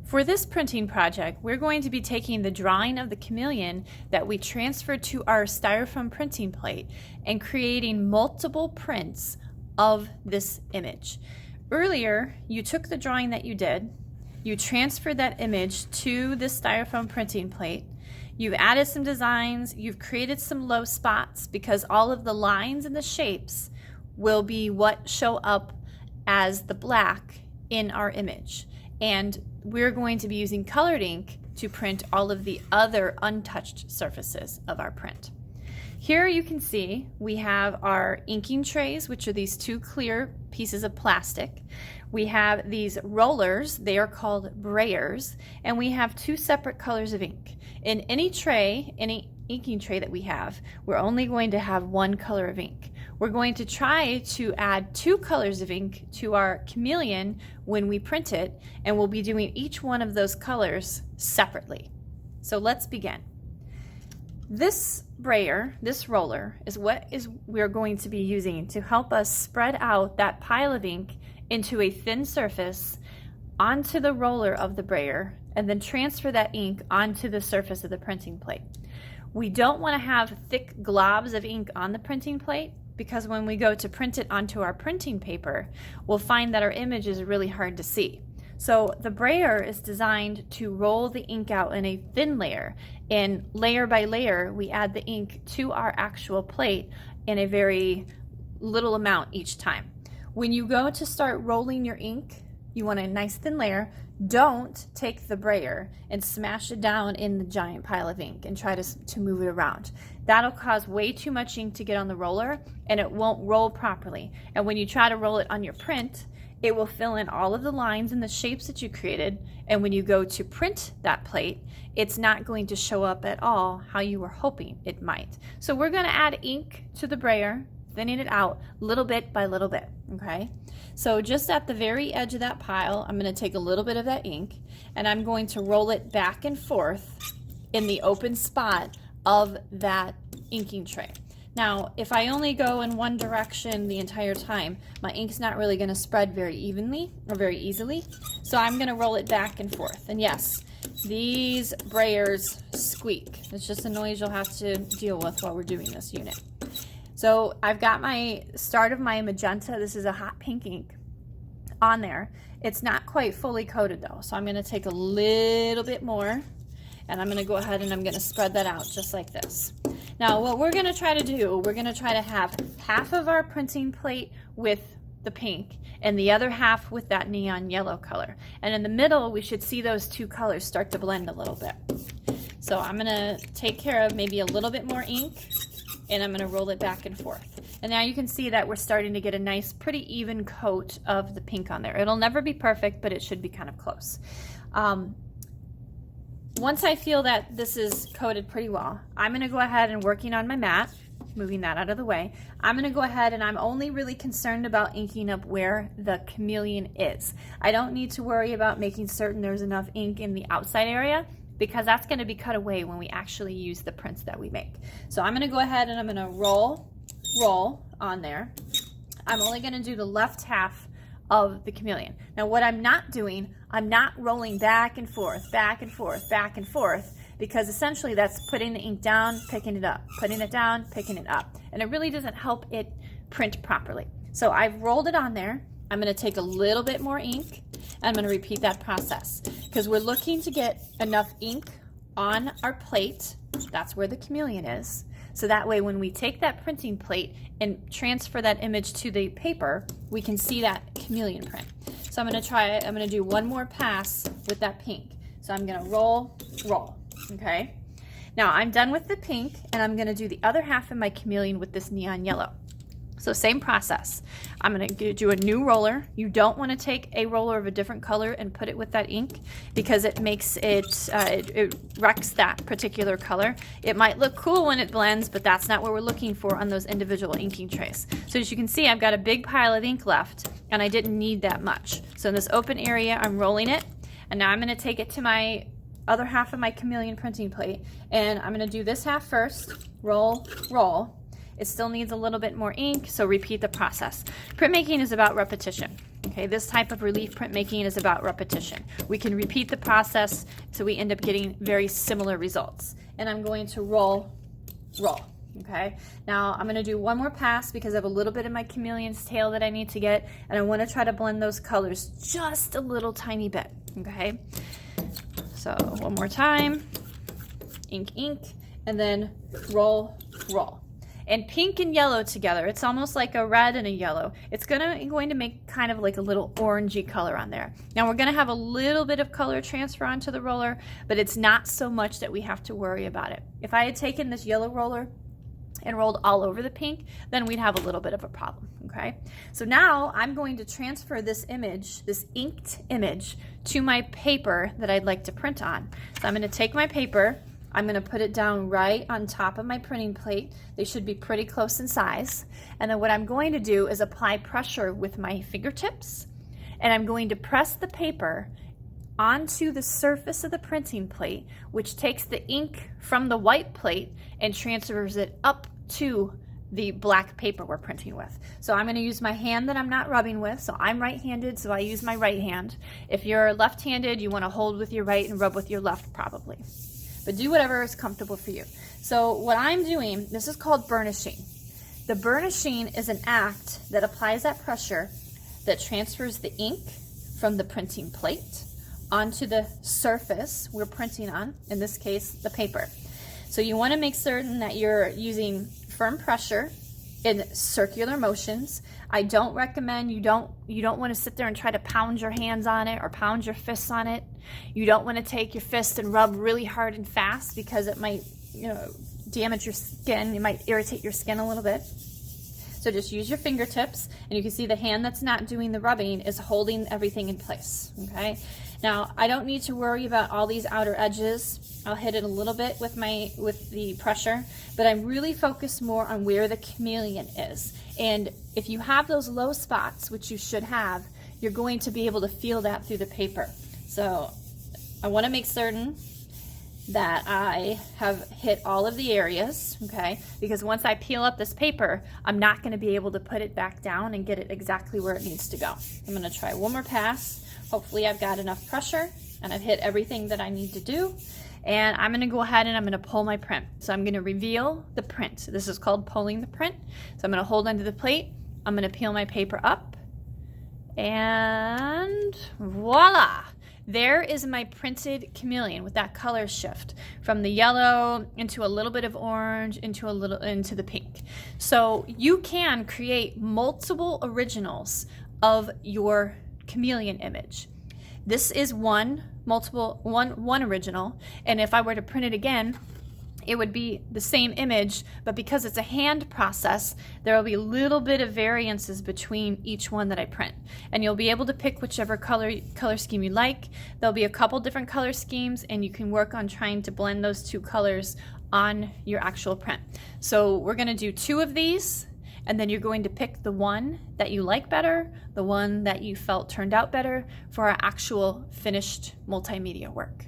For this printing project, we're going to be taking the drawing of the chameleon that we transferred to our styrofoam printing plate and creating multiple prints of this image. Earlier, you took the drawing that you did, you transferred that image to the styrofoam printing plate, you've added some designs, you've created some low spots because all of the lines and the shapes will be what show up as the black in our image. And we're going to be using colored ink to print all of the other untouched surfaces of our print. Here you can see we have our inking trays, which are these two clear pieces of plastic. We have these rollers, they are called Brayers, and we have two separate colors of ink. In any tray, any inking tray that we have, we're only going to have one color of ink. We're going to try to add two colors of ink to our chameleon when we print it, and we'll be doing each one of those colors separately. So let's begin. This brayer, this roller, is what we're going to be using to help us spread out that pile of ink into a thin surface onto the roller of the brayer, and then transfer that ink onto the surface of the printing plate. We don't want to have thick globs of ink on the printing plate, because when we go to print it onto our printing paper, we'll find that our image is really hard to see. So the brayer is designed to roll the ink out in a thin layer, and layer by layer we add the ink to our actual plate in a very little amount each time. When you go to start rolling your ink, you want a nice thin layer. Don't take the brayer and smash it down in the giant pile of ink and try to move it around. That'll cause way too much ink to get on the roller and it won't roll properly. And when you try to roll it on your print, it will fill in all of the lines and the shapes that you created, and when you go to print that plate, it's not going to show up at all how you were hoping it might. So we're going to add ink to the brayer, thinning it out little bit by little bit, okay? So just at the very edge of that pile, I'm going to take a little bit of that ink and I'm going to roll it back and forth in the open spot of that inking tray. Now, if I only go in one direction the entire time, my ink's not really going to spread very evenly or very easily. So I'm going to roll it back and forth. And yes, these brayers squeak. It's just a noise you'll have to deal with while we're doing this unit. So I've got my start of my magenta. This is a hot pink ink on there. It's not quite fully coated though. So I'm going to take a little bit more and I'm going to go ahead and I'm going to spread that out just like this. Now what we're going to try to do, we're going to try to have half of our printing plate with the pink and the other half with that neon yellow color. And in the middle, we should see those two colors start to blend a little bit. So I'm going to take care of maybe a little bit more ink and I'm going to roll it back and forth. And now you can see that we're starting to get a nice, pretty even coat of the pink on there. It'll never be perfect, but it should be kind of close. Once I feel that this is coated pretty well, I'm going to go ahead and working on my mat, moving that out of the way. I'm going to go ahead and I'm only really concerned about inking up where the chameleon is. I don't need to worry about making certain there's enough ink in the outside area because that's going to be cut away when we actually use the prints that we make. So I'm going to go ahead and I'm going to roll on there. I'm only going to do the left half of the chameleon. Now what I'm not doing, I'm not rolling back and forth, back and forth, back and forth, because essentially that's putting the ink down, picking it up, putting it down, picking it up. And it really doesn't help it print properly. So I've rolled it on there. I'm going to take a little bit more ink and I'm going to repeat that process because we're looking to get enough ink on our plate. That's where the chameleon is. So that way when we take that printing plate and transfer that image to the paper, we can see that chameleon print. So I'm going to try it. I'm going to do one more pass with that pink. So I'm going to roll, okay? Now I'm done with the pink and I'm going to do the other half of my chameleon with this neon yellow. So same process. I'm going to do a new roller. You don't want to take a roller of a different color and put it with that ink because it makes it wrecks that particular color. It might look cool when it blends, but that's not what we're looking for on those individual inking trays. So as you can see, I've got a big pile of ink left and I didn't need that much. So in this open area, I'm rolling it and now I'm going to take it to my other half of my chameleon printing plate and I'm going to do this half first, roll. It still needs a little bit more ink, so repeat the process. Printmaking is about repetition. Okay, this type of relief printmaking is about repetition. We can repeat the process so we end up getting very similar results. And I'm going to roll. Okay, now I'm going to do one more pass because I have a little bit of my chameleon's tail that I need to get, and I want to try to blend those colors just a little tiny bit. Okay, so one more time, ink, and then roll. And pink and yellow together, it's almost like a red and a yellow. It's going to make kind of like a little orangey color on there. Now we're going to have a little bit of color transfer onto the roller, but it's not so much that we have to worry about it. If I had taken this yellow roller and rolled all over the pink, then we'd have a little bit of a problem, okay? So now I'm going to transfer this image, this inked image, to my paper that I'd like to print on. So I'm going to take my paper, I'm going to put it down right on top of my printing plate. They should be pretty close in size. And then what I'm going to do is apply pressure with my fingertips, and I'm going to press the paper onto the surface of the printing plate, which takes the ink from the white plate and transfers it up to the black paper we're printing with. So I'm going to use my hand that I'm not rubbing with. So I'm right-handed, so I use my right hand. If you're left-handed, you want to hold with your right and rub with your left probably. But do whatever is comfortable for you. So what I'm doing, this is called burnishing. The burnishing is an act that applies that pressure that transfers the ink from the printing plate onto the surface we're printing on, in this case, the paper. So you want to make certain that you're using firm pressure in circular motions. I don't recommend, you don't want to sit there and try to pound your hands on it or pound your fists on it. You don't want to take your fist and rub really hard and fast because it might, damage your skin. It might irritate your skin a little bit. So just use your fingertips, and you can see the hand that's not doing the rubbing is holding everything in place, okay? Now, I don't need to worry about all these outer edges. I'll hit it a little bit with the pressure, but I'm really focused more on where the chameleon is. And if you have those low spots, which you should have, you're going to be able to feel that through the paper. So I want to make certain that I have hit all of the areas, okay? Because once I peel up this paper, I'm not going to be able to put it back down and get it exactly where it needs to go. I'm going to try one more pass. Hopefully I've got enough pressure and I've hit everything that I need to do. And I'm going to go ahead and I'm going to pull my print. So I'm going to reveal the print. This is called pulling the print. So I'm going to hold onto the plate. I'm going to peel my paper up. And voila! There is my printed chameleon with that color shift from the yellow into a little bit of orange into the pink. So you can create multiple originals of your chameleon image. This is one original, and if I were to print it again, it would be the same image, but because it's a hand process, there will be a little bit of variances between each one that I print. And you'll be able to pick whichever color scheme you like. There'll be a couple different color schemes, and you can work on trying to blend those two colors on your actual print. So we're going to do 2 of these, and then you're going to pick the one that you like better, the one that you felt turned out better for our actual finished multimedia work.